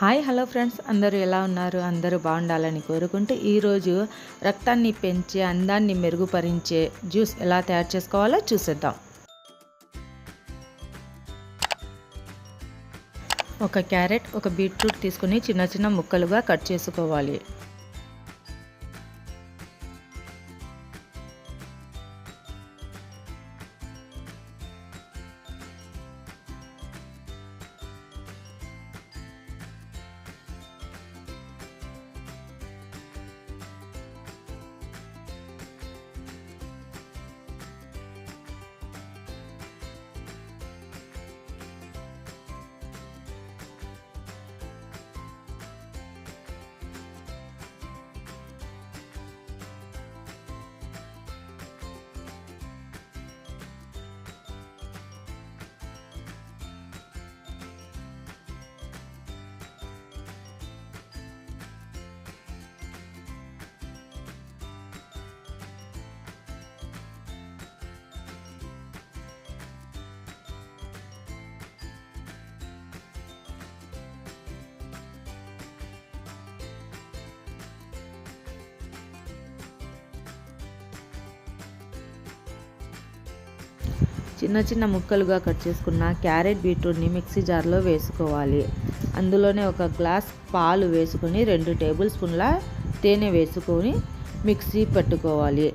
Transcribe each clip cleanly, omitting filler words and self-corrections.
Hi hello friends, అందరూ ఎలా ఉన్నారు? అందరూ బాగుండాలని కోరుకుంటూ ఈరోజు రక్తాన్ని పెంచే అందాన్ని మెరుగుపరిచే జ్యూస్ ఎలా తయారు చేసుకోవాలో చూసేద్దాం. ఒక క్యారెట్, ఒక బీట్రూట్ తీసుకుని చిన్న చిన్న ముక్కలుగా కట్ చేసుకోవాలి. చిన్న చిన్న ముక్కలుగా కట్ చేసుకున్న క్యారెట్, బీట్రూట్ని మిక్సీ జార్లో వేసుకోవాలి. అందులోనే ఒక గ్లాస్ పాలు వేసుకొని 2 టేబుల్ స్పూన్ల తేనె వేసుకొని మిక్సీ పట్టుకోవాలి.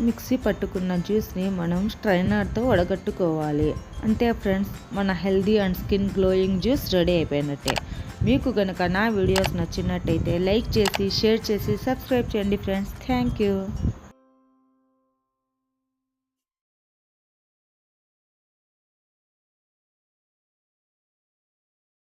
మిక్సీ పట్టుకున్న జ్యూస్ని మనం స్ట్రైనర్తో వడగట్టుకోవాలి. అంతే ఫ్రెండ్స్, మన healthy and skin glowing juice ready అయిపోయినట్టే. మీకు కనుక నా వీడియోస్ నచ్చినట్టయితే లైక్ చేసి, షేర్ చేసి, సబ్స్క్రైబ్ చేయండి ఫ్రెండ్స్. Thank you.